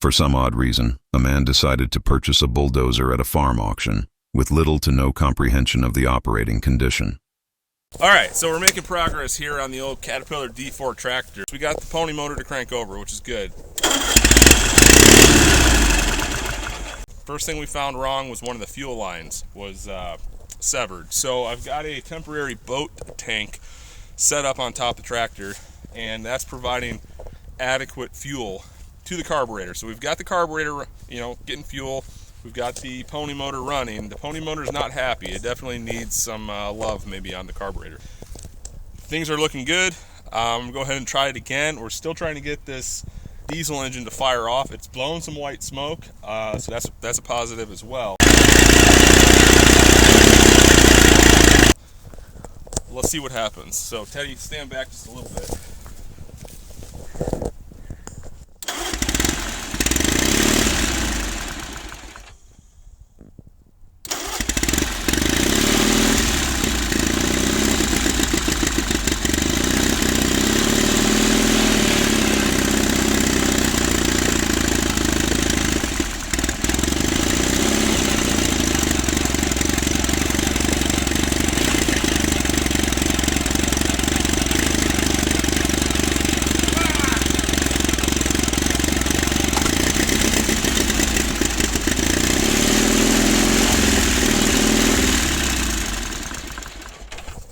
For some odd reason, a man decided to purchase a bulldozer at a farm auction, with little to no comprehension of the operating condition. Alright, so we're making progress here on the old Caterpillar D4 tractor. We got the pony motor to crank over, which is good. First thing we found wrong was one of the fuel lines was severed. So I've got a temporary boat tank set up on top of the tractor, and that's providing adequate fuel to the carburetor. So we've got the carburetor, getting fuel. We've got the pony motor running. The pony motor is not happy. It definitely needs some love maybe on the carburetor. Things are looking good. I'm gonna go ahead and try it again. We're still trying to get this diesel engine to fire off. It's blowing some white smoke, so that's a positive as well. Let's see what happens. So Teddy, stand back just a little bit.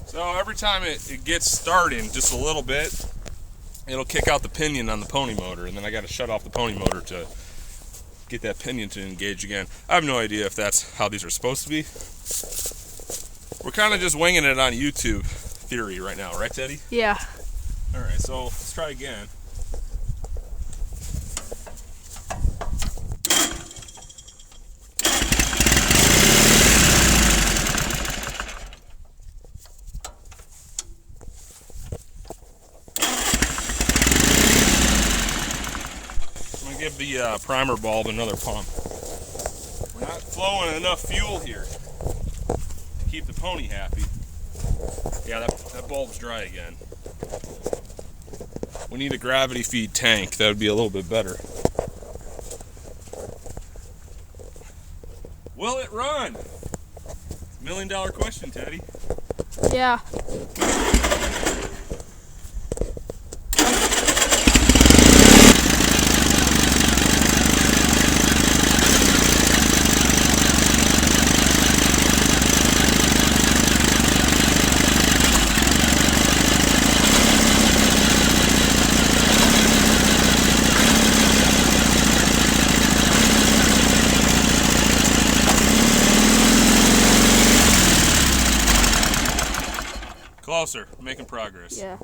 So every time it gets starting just a little bit, it'll kick out the pinion on the pony motor, and then I got to shut off the pony motor to get that pinion to engage again. I have no idea if that's how these are supposed to be. We're kind of just winging it on YouTube theory right now, right, Teddy? Yeah. All right, so let's try again. Give the primer bulb another pump. We're not flowing enough fuel here to keep the pony happy. Yeah, that bulb's dry again. We need a gravity feed tank. That would be a little bit better. Will it run? $1 million question, Teddy. Yeah. Closer, making progress. Yeah.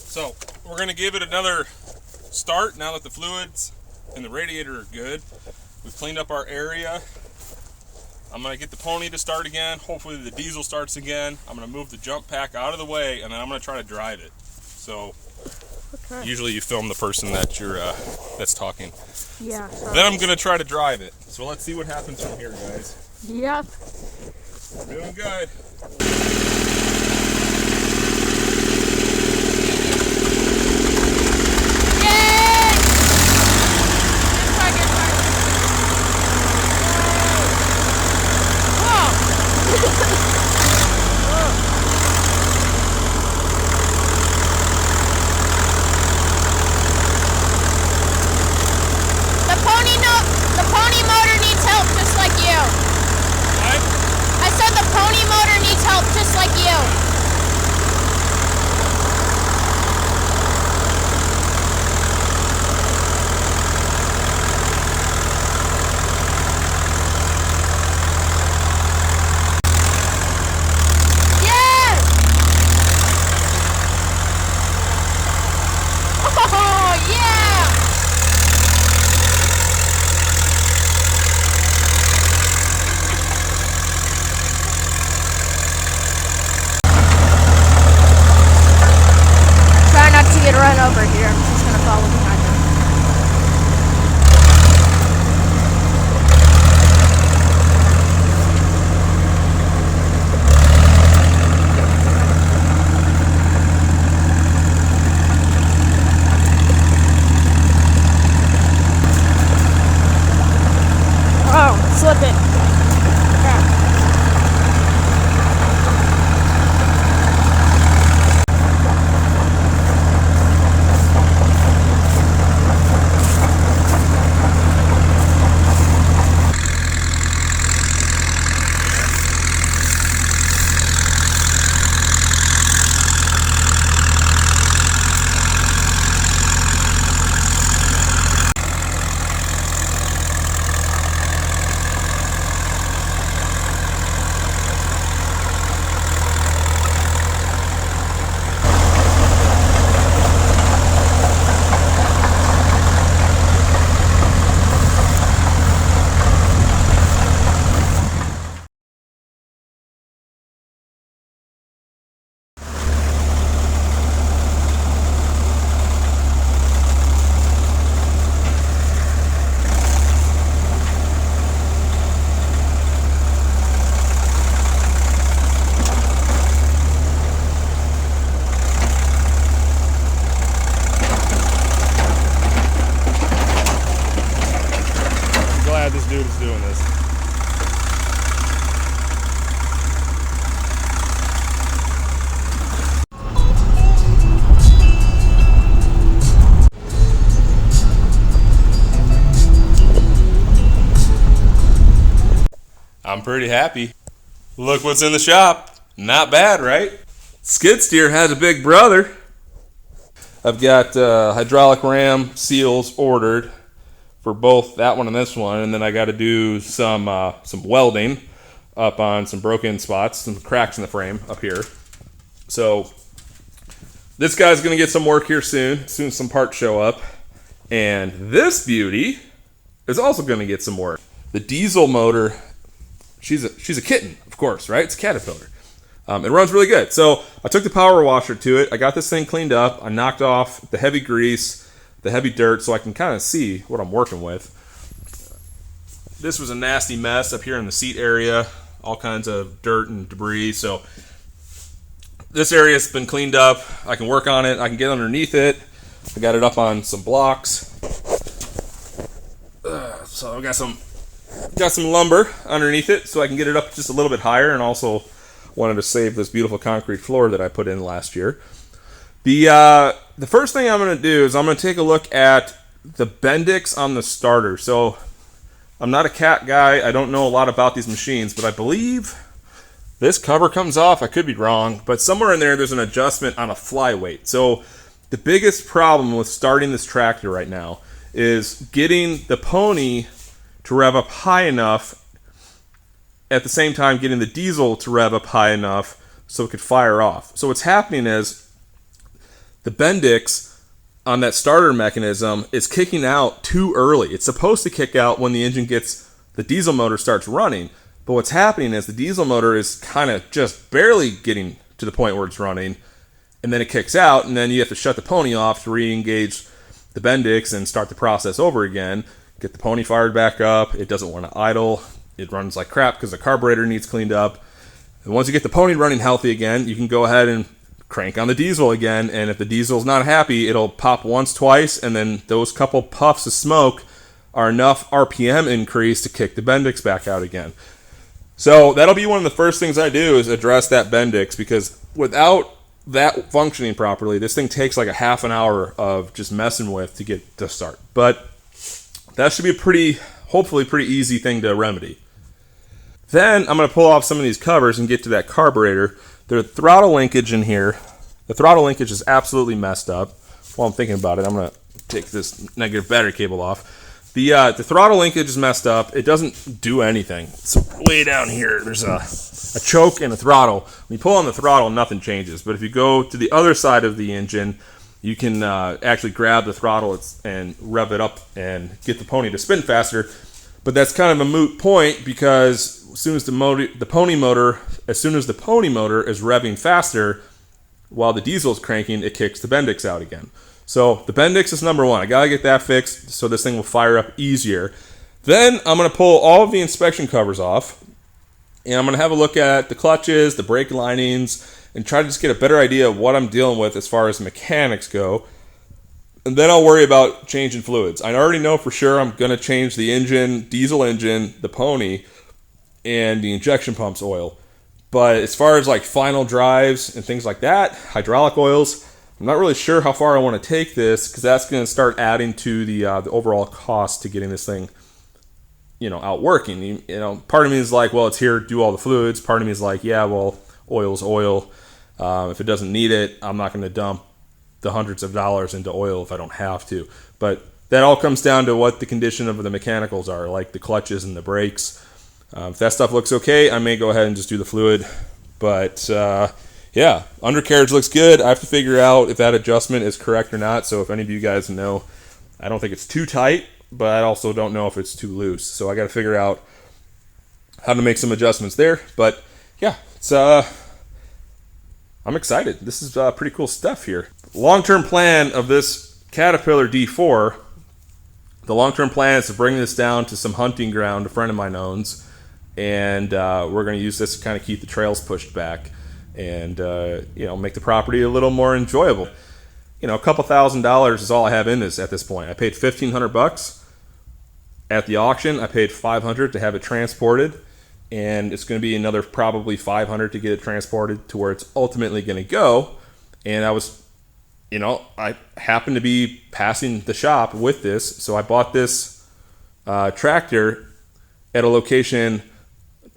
So we're going to give it another start now that the fluids and the radiator are good. We've cleaned up our area. I'm going to get the pony to start again. Hopefully the diesel starts again. I'm going to move the jump pack out of the way, and then I'm going to try to drive it. So usually you film the person that you're that's talking. Yeah. Then I'm going to try to drive it. So let's see what happens from here, guys. Yep. We're doing good. pony motor needs help just like you. Get run over here. I'm just gonna follow behind him. Oh, slipping. This dude is doing this. I'm pretty happy. Look what's in the shop. Not bad, right? Skid steer has a big brother. I've got hydraulic ram seals ordered for both that one and this one, and then I got to do some welding up on some broken spots, some cracks in the frame up here. So this guy's going to get some work here soon as some parts show up. And this beauty is also going to get some work. The diesel motor, she's a kitten, of course, right? It's a Caterpillar. It runs really good. So I took the power washer to it. I got this thing cleaned up. I knocked off the heavy grease, the heavy dirt, so I can kind of see what I'm working with. This was a nasty mess up here in the seat area, all kinds of dirt and debris. So this area's been cleaned up. I can work on it. I can get underneath it. I got it up on some blocks. So I've got some lumber underneath it, so I can get it up just a little bit higher, and also wanted to save this beautiful concrete floor that I put in last year. The first thing I'm going to do is I'm going to take a look at the Bendix on the starter. So I'm not a cat guy. I don't know a lot about these machines, but I believe this cover comes off. I could be wrong, but somewhere in there's an adjustment on a flyweight. So the biggest problem with starting this tractor right now is getting the pony to rev up high enough, at the same time getting the diesel to rev up high enough so it could fire off. So what's happening is the Bendix on that starter mechanism is kicking out too early. It's supposed to kick out when the diesel motor starts running. But what's happening is the diesel motor is kind of just barely getting to the point where it's running, and then it kicks out, and then you have to shut the pony off to re-engage the Bendix and start the process over again. Get the pony fired back up. It doesn't want to idle. It runs like crap because the carburetor needs cleaned up. And once you get the pony running healthy again, you can go ahead and crank on the diesel again, and if the diesel's not happy, it'll pop once, twice, and then those couple puffs of smoke are enough RPM increase to kick the Bendix back out again. So that'll be one of the first things I do is address that Bendix, because without that functioning properly, this thing takes like a half an hour of just messing with to get to start. But that should be hopefully pretty easy thing to remedy. Then I'm going to pull off some of these covers and get to that carburetor. The throttle linkage in here, the throttle linkage is absolutely messed up. While I'm thinking about it, I'm going to take this negative battery cable off. The throttle linkage is messed up. It doesn't do anything. It's way down here. There's a choke and a throttle. When you pull on the throttle, nothing changes. But if you go to the other side of the engine, you can actually grab the throttle and rev it up and get the pony to spin faster. But that's kind of a moot point, because as soon as the pony motor is revving faster while the diesel is cranking, it kicks the Bendix out again. So the Bendix is number one. I gotta get that fixed so this thing will fire up easier. Then I'm gonna pull all of the inspection covers off, and I'm gonna have a look at the clutches, the brake linings, and try to just get a better idea of what I'm dealing with as far as mechanics go. And then I'll worry about changing fluids. I already know for sure I'm going to change the engine, diesel engine, the pony, and the injection pump's oil. But as far as like final drives and things like that, hydraulic oils, I'm not really sure how far I want to take this, because that's going to start adding to the overall cost to getting this thing, out working. Part of me is like, well, it's here, do all the fluids. Part of me is like, yeah, well, oil's oil. If it doesn't need it, I'm not going to dump the hundreds of dollars into oil if I don't have to. But that all comes down to what the condition of the mechanicals are, like the clutches and the brakes. If that stuff looks okay, I may go ahead and just do the fluid. But yeah, undercarriage looks good. I have to figure out if that adjustment is correct or not. So if any of you guys know, I don't think it's too tight, but I also don't know if it's too loose. So I got to figure out how to make some adjustments there. But yeah, I'm excited. This is pretty cool stuff here. Long-term plan of this Caterpillar D4, the long-term plan is to bring this down to some hunting ground a friend of mine owns, and we're going to use this to kind of keep the trails pushed back and make the property a little more enjoyable. A couple $1,000s is all I have in this at this point. I paid $1,500 at the auction. I paid $500 to have it transported, and it's going to be another probably $500 to get it transported to where it's ultimately going to go. And I happened to be passing the shop with this, so I bought this tractor at a location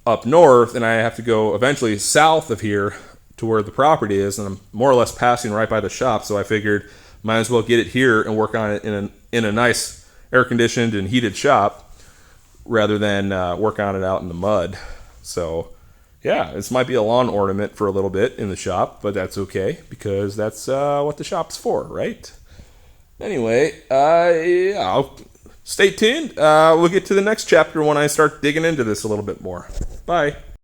up north, and I have to go eventually south of here to where the property is, and I'm more or less passing right by the shop, so I figured might as well get it here and work on it in a nice air-conditioned and heated shop rather than work on it out in the mud. So yeah, this might be a lawn ornament for a little bit in the shop, but that's okay, because that's what the shop's for, right? Anyway, stay tuned. We'll get to the next chapter when I start digging into this a little bit more. Bye.